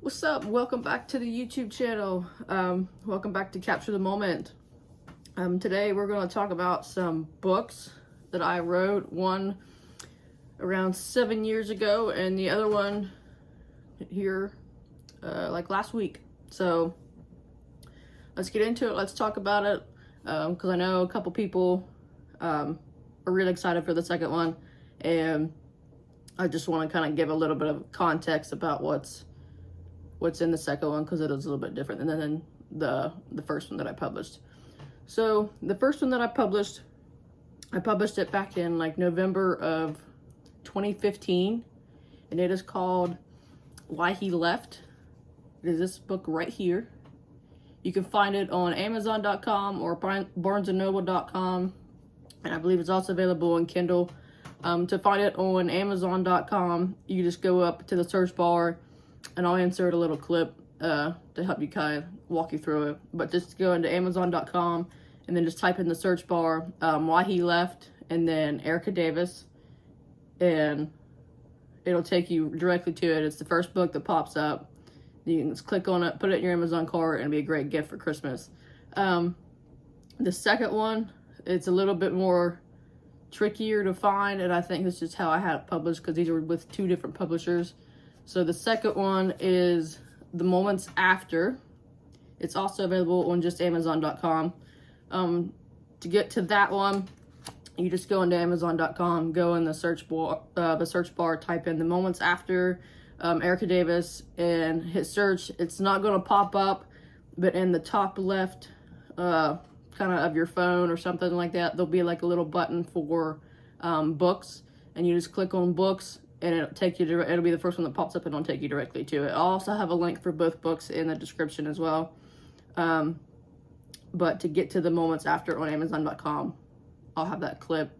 What's up? Welcome back to the YouTube channel. Welcome back to Capture the Moment. Today we're going to talk about some books that I wrote. One around 7 years ago and the other one here like last week. So let's get into it. Let's talk about it because I know a couple people are really excited for the second one, and I just want to kind of give a little bit of context about what's in the second one, because it is a little bit different than the first one that I published. So the first one that I published it back in like November of 2015, and it is called Why He Left. It is this book right here. You can find it on Amazon.com or BarnesandNoble.com, and I believe it's also available on Kindle. To find it on Amazon.com, you just go up to the search bar, and I'll insert a little clip to help you kind of walk you through it. But just go into Amazon.com and then just type in the search bar Why He Left and then Erica Davis, and it'll take you directly to it. It's the first book that pops up. You can just click on it, put it in your Amazon cart, and it'll be a great gift for Christmas. The second one, it's a little bit more trickier to find, and I think this is how I had it published because these are with two different publishers. So the second one is The Moments After. It's also available on just Amazon.com. To get to that one, you just go into Amazon.com, go in the search bar, type in The Moments After, Erica Davis, and hit search. It's not going to pop up, but in the top left kind of your phone or something like that, there'll be like a little button for books, and you just click on books, and it'll take you to, it'll be the first one that pops up, and it'll take you directly to it. I'll also have a link for both books in the description as well. But to get to The Moments After on Amazon.com, I'll have that clip,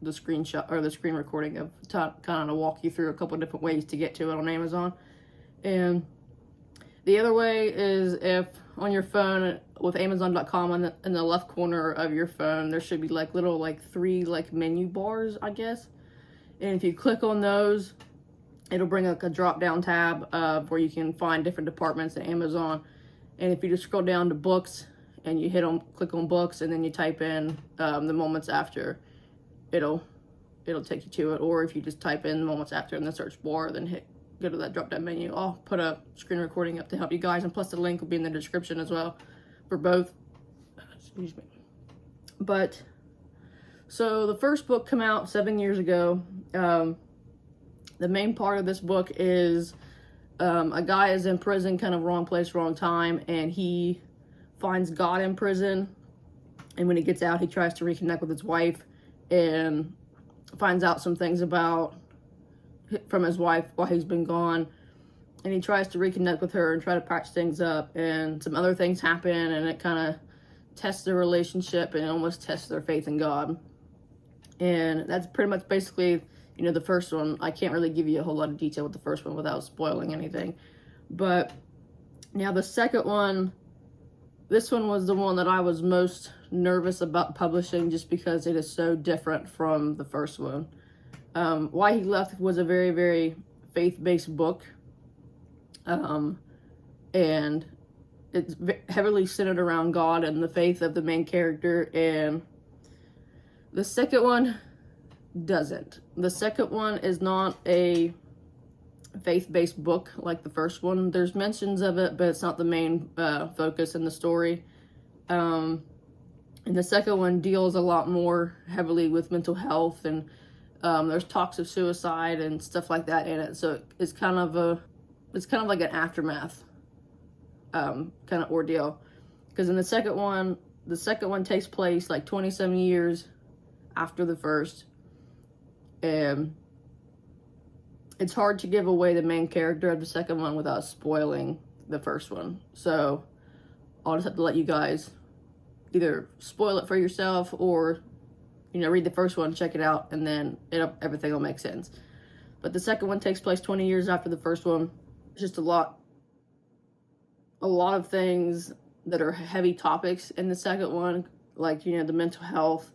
the screenshot or the screen recording of kind of walk you through a couple of different ways to get to it on Amazon. And the other way is if on your phone with Amazon.com, in the left corner of your phone, there should be like little like three like menu bars, I guess. And if you click on those, it'll bring up a drop down tab where you can find different departments at Amazon. And if you just scroll down to books and you click on books, and then you type in The Moments After, it'll take you to it. Or if you just type in The Moments After in the search bar, then go to that drop down menu. I'll put a screen recording up to help you guys, and plus the link will be in the description as well for both. Excuse me. But so the first book came out 7 years ago. The main part of this book is a guy is in prison, kind of wrong place, wrong time, and he finds God in prison. And when he gets out, he tries to reconnect with his wife and finds out some things from his wife while he's been gone. And he tries to reconnect with her and try to patch things up, and some other things happen, and it kind of tests their relationship and almost tests their faith in God. And that's pretty much basically, the first one. I can't really give you a whole lot of detail with the first one without spoiling anything. But now the second one, this one was the one that I was most nervous about publishing, just because it is so different from the first one. Why He Left was a very, very faith-based book. And it's heavily centered around God and the faith of the main character. And the second one doesn't. The second one is not a faith-based book like the first one. There's mentions of it, but it's not the main focus in the story. And the second one deals a lot more heavily with mental health, and there's talks of suicide and stuff like that in it. So it's kind of like an aftermath kind of ordeal. Because in the second one takes place like 27 years after the first. And it's hard to give away the main character of the second one without spoiling the first one. So I'll just have to let you guys either spoil it for yourself, or read the first one, check it out, and then everything will make sense. But the second one takes place 20 years after the first one. It's just a lot of things that are heavy topics in the second one, like the mental health,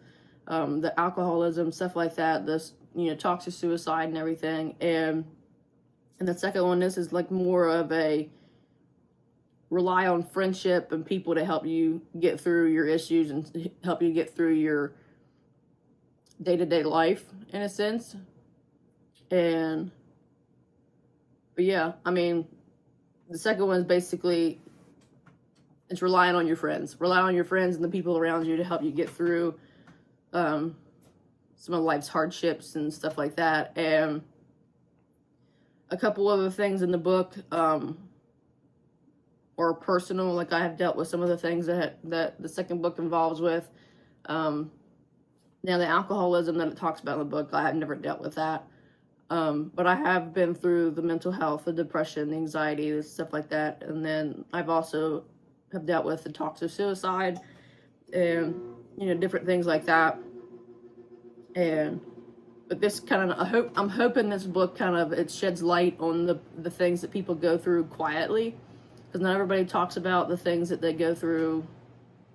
the alcoholism, stuff like that, this talks of suicide and everything. And And the second one, this is like more of a rely on friendship and people to help you get through your issues and help you get through your day-to-day life, in a sense. And but yeah, I mean, the second one is basically, it's relying on your friends. Rely on your friends and the people around you to help you get through some of life's hardships and stuff like that. And a couple other things in the book or personal, like I have dealt with some of the things that the second book involves with. Now, the alcoholism that it talks about in the book, I have never dealt with that. But I have been through the mental health, the depression, the anxiety, the stuff like that. And then I've also have dealt with the talks of suicide and, you know, different things like that. But this kind of, I'm hoping this book kind of, it sheds light on the things that people go through quietly, because not everybody talks about the things that they go through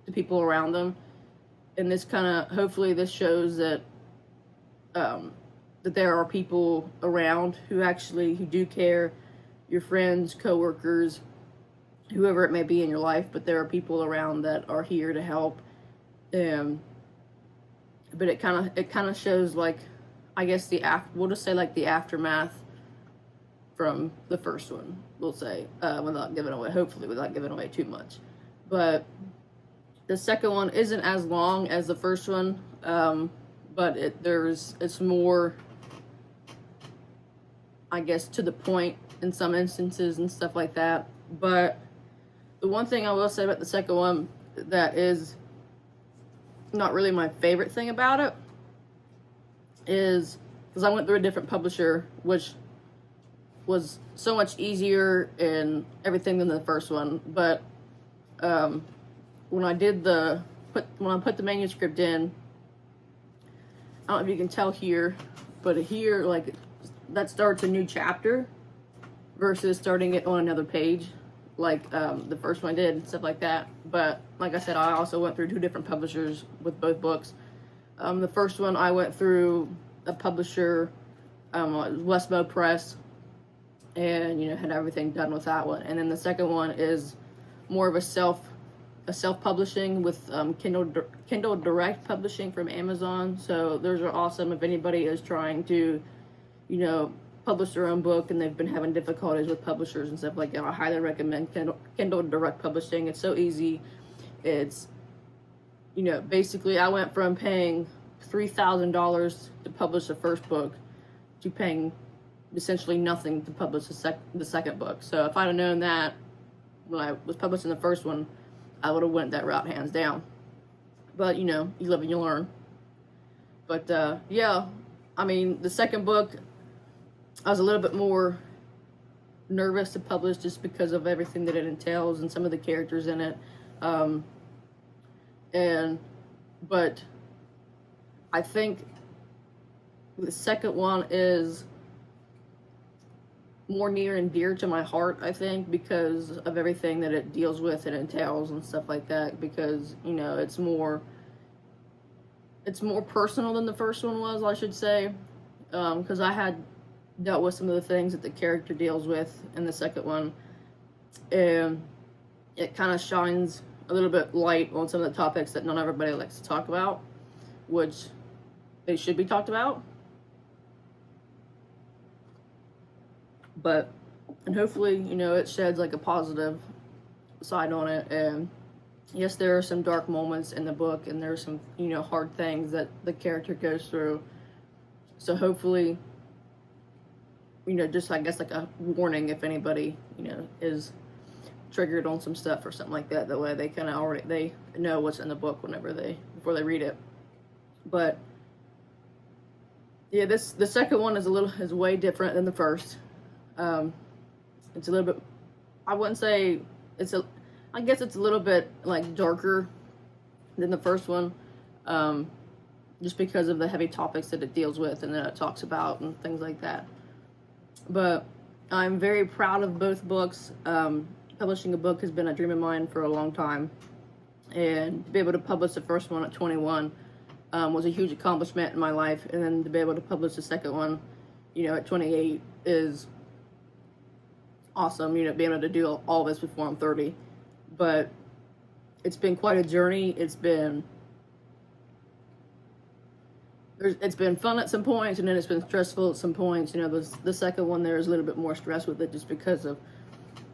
to people around them. And this kind of, hopefully this shows that, that there are people around who do care, your friends, coworkers, whoever it may be in your life, but there are people around that are here to help. But it kind of shows, like, I guess we'll just say like the aftermath from the first one, we'll say, without giving away, hopefully without giving away too much. But the second one isn't as long as the first one, but it's more, I guess, to the point in some instances and stuff like that. But the one thing I will say about the second one that is not really my favorite thing about it is because I went through a different publisher, which was so much easier and everything than the first one. But when I put the manuscript in, I don't know if you can tell here, but here, like, that starts a new chapter versus starting it on another page, like the first one did and stuff like that. But like I said, I also went through 2 different publishers with both books. The first one I went through a publisher, Westbow Press, and, you know, had everything done with that one. And then the second one is more of a self-publishing with Kindle Direct Publishing from Amazon. So those are awesome if anybody is trying to, you know, publish their own book and they've been having difficulties with publishers and stuff like that. I highly recommend Kindle Direct Publishing. It's so easy. It's, you know, basically I went from paying $3,000 to publish the first book to paying essentially nothing to publish the second book. So if I'd have known that when I was publishing the first one, I would have went that route hands down. But, you know, you live and you learn. But yeah, I mean, the second book, I was a little bit more nervous to publish just because of everything that it entails and some of the characters in it. But I think the second one is more near and dear to my heart, I think, because of everything that it deals with and entails and stuff like that, because, you know, it's more personal than the first one was, I should say, because I had dealt with some of the things that the character deals with in the second one, and it kind of shines a little bit light on some of the topics that not everybody likes to talk about, which they should be talked about. But, and hopefully, you know, it sheds like a positive side on it. And yes, there are some dark moments in the book, and there are some, you know, hard things that the character goes through. So hopefully, you know, just, I guess, like a warning if anybody, you know, is triggered on some stuff or something like that. That way they kind of they know what's in the book before they read it. But yeah, the second one is way different than the first. It's a little bit, I wouldn't say I guess it's a little bit like darker than the first one, just because of the heavy topics that it deals with and that it talks about and things like that. But I'm very proud of both books. Publishing a book has been a dream of mine for a long time, and to be able to publish the first one at 21 was a huge accomplishment in my life, and then to be able to publish the second one, you know, at 28 is awesome, you know, being able to do all this before I'm 30. But it's been quite a journey. It's been fun at some points, and then it's been stressful at some points. You know, the second one, there's a little bit more stress with it just because of,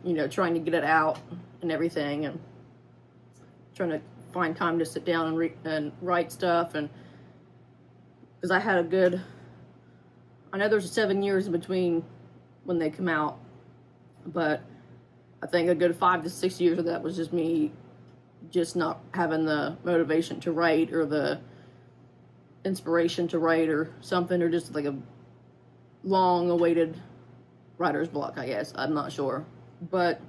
you know, trying to get it out and everything, and trying to find time to sit down and write stuff. And because I know there's 7 years in between when they come out, but I think a good 5 to 6 years of that was just me just not having the motivation to write, or the inspiration to write, or something, or just like a long awaited writer's block, I guess. I'm not sure. But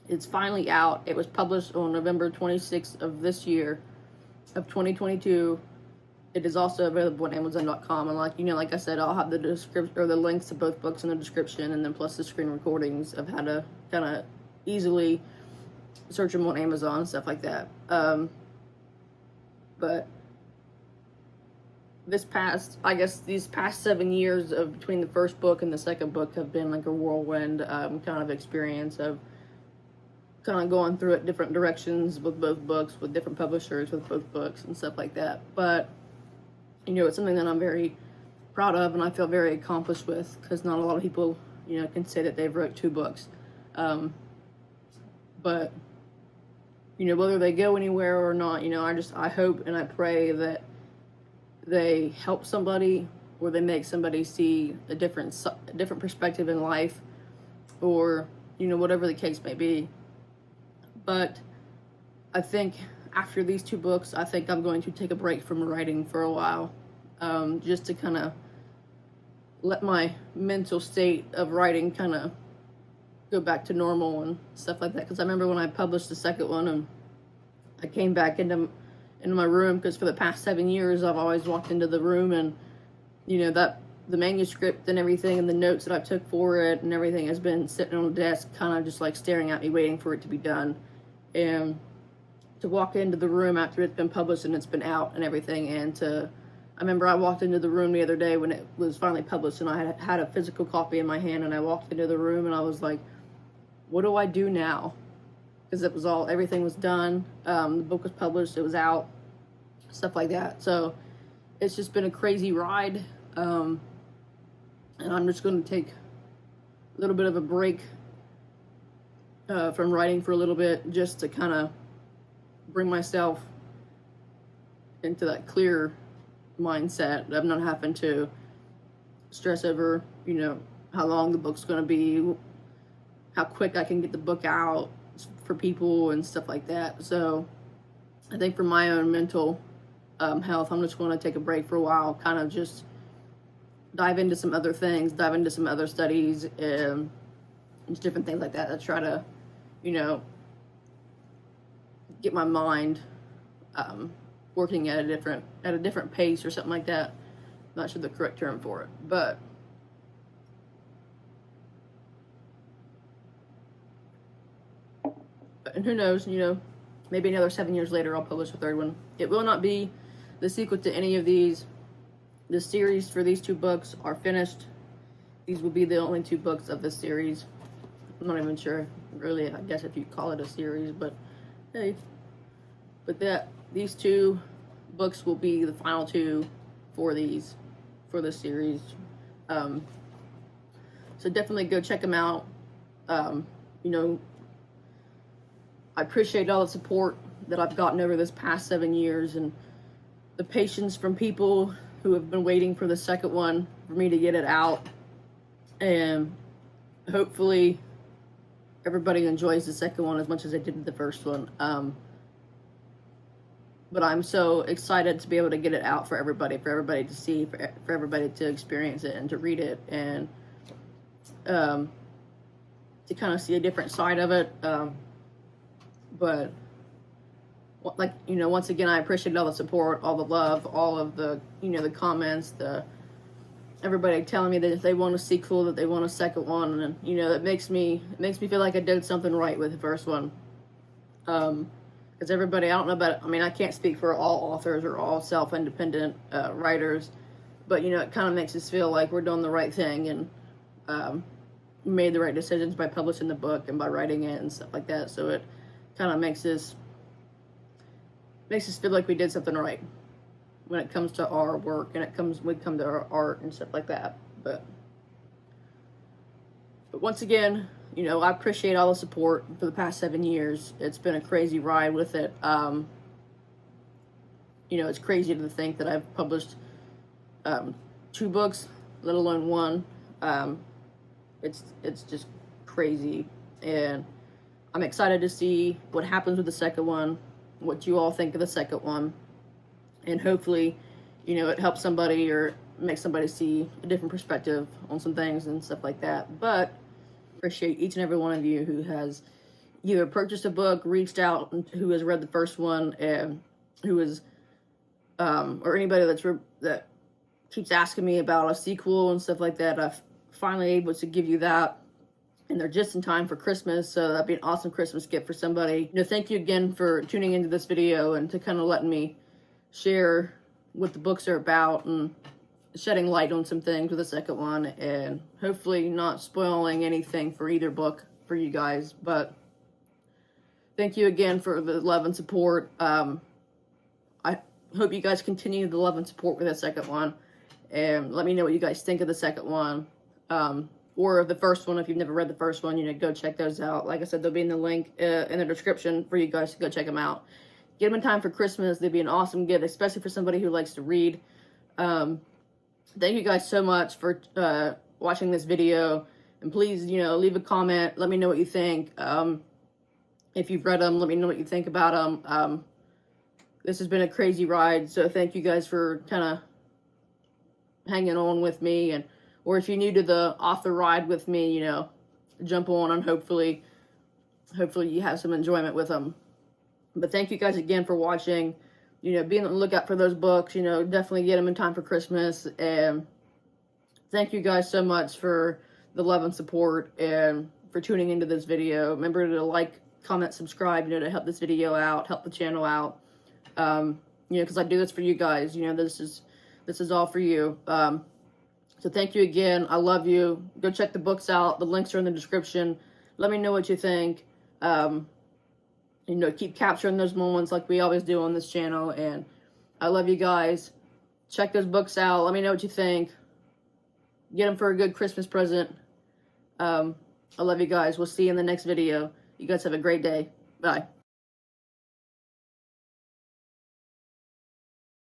it's finally out. It was published on November 26th of this year, of 2022. It is also available on Amazon.com. And like I said, I'll have the description, or the links to both books in the description, and then plus the screen recordings of how to kind of easily search them on Amazon and stuff like that. But these past 7 years of between the first book and the second book have been like a whirlwind kind of experience of kind of going through it different directions with both books, with different publishers, with both books and stuff like that. But, you know, it's something that I'm very proud of, and I feel very accomplished with, because not a lot of people, you know, can say that they've wrote 2 books. But, you know, whether they go anywhere or not, you know, I hope and I pray that they help somebody, or they make somebody see a different perspective in life, or, you know, whatever the case may be. But I think after these 2 books, I think I'm going to take a break from writing for a while, just to kind of let my mental state of writing kind of go back to normal and stuff like that. Because I remember when I published the second one, and I came back into my room, because for the past 7 years I've always walked into the room, and, you know, that the manuscript and everything and the notes that I took for it and everything has been sitting on the desk, kind of just like staring at me, waiting for it to be done. And to walk into the room after it's been published and it's been out and everything, and I remember I walked into the room the other day when it was finally published, and I had a physical copy in my hand, and I walked into the room and I was like, what do I do now? Because everything was done. The book was published, it was out, stuff like that. So it's just been a crazy ride. And I'm just going to take a little bit of a break from writing for a little bit, just to kind of bring myself into that clear mindset of not having to stress over, you know, how long the book's going to be, how quick I can get the book out for people and stuff like that. So I think for my own mental health, I'm just going to take a break for a while, kind of just dive into some other things, dive into some other studies, and just different things like that, to try to, you know, get my mind working at a different pace or something like that. I'm not sure the correct term for it, but and who knows, you know, maybe another 7 years later I'll publish a third one. It will not be the sequel to any of these. The series for these 2 books are finished. These will be the only 2 books of this series. I'm not even sure, really, I guess, if you call it a series, but hey. But these 2 books will be the final 2 for this series. So definitely go check them out. You know, I appreciate all the support that I've gotten over this past 7 years, and the patience from people who have been waiting for the second one for me to get it out. And hopefully everybody enjoys the second one as much as I did the first one. But I'm so excited to be able to get it out for everybody to see, for everybody to experience it and to read it, and to kind of see a different side of it. But like, you know, once again, I appreciate all the support, all the love, all of the, you know, the comments, everybody telling me that if they want a sequel, that they want a second one, and, you know, it makes me feel like I did something right with the first one. Because everybody, I don't know about, I mean, I can't speak for all authors or all self-independent writers, but, you know, it kind of makes us feel like we're doing the right thing, and made the right decisions by publishing the book and by writing it and stuff like that. So it kind of makes us feel like we did something right when it comes to our work and we come to our art and stuff like that. But once again, you know, I appreciate all the support for the past 7 years. It's been a crazy ride with it. You know, it's crazy to think that I've published 2 books, let alone 1. It's just crazy, and I'm excited to see what happens with the second one, what you all think of the second one, and hopefully, you know, it helps somebody or makes somebody see a different perspective on some things and stuff like that. But appreciate each and every one of you who has either purchased a book, reached out, who has read the first one, and who is or anybody that keeps asking me about a sequel and stuff like that. I'm finally able to give you that, and they're just in time for Christmas, so that'd be an awesome Christmas gift for somebody. You know, thank you again for tuning into this video and to kind of letting me share what the books are about and shedding light on some things with the second one, and hopefully not spoiling anything for either book for you guys. But thank you again for the love and support. I hope you guys continue the love and support with the second one, and let me know what you guys think of the second one, or the first one. If you've never read the first one, you know, go check those out. Like I said, they'll be in the link in the description for you guys to go check them out. Get them in time for Christmas. They'd be an awesome gift, especially for somebody who likes to read. Thank you guys so much for watching this video, and please, you know, leave a comment. Let me know what you think. If you've read them, let me know what you think about them. This has been a crazy ride, so thank you guys for kind of hanging on with me, and or if you're new to the author ride with me, you know, jump on, and hopefully you have some enjoyment with them. But thank you guys again for watching. You know, be on the lookout for those books. You know, definitely get them in time for Christmas. And thank you guys so much for the love and support and for tuning into this video. Remember to like, comment, subscribe, you know, to help this video out, help the channel out. You know, because I do this for you guys. You know, this is all for you. So thank you again. I love you. Go check the books out. The links are in the description. Let me know what you think. You know, keep capturing those moments like we always do on this channel. And I love you guys. Check those books out. Let me know what you think. Get them for a good Christmas present. I love you guys. We'll see you in the next video. You guys have a great day. Bye.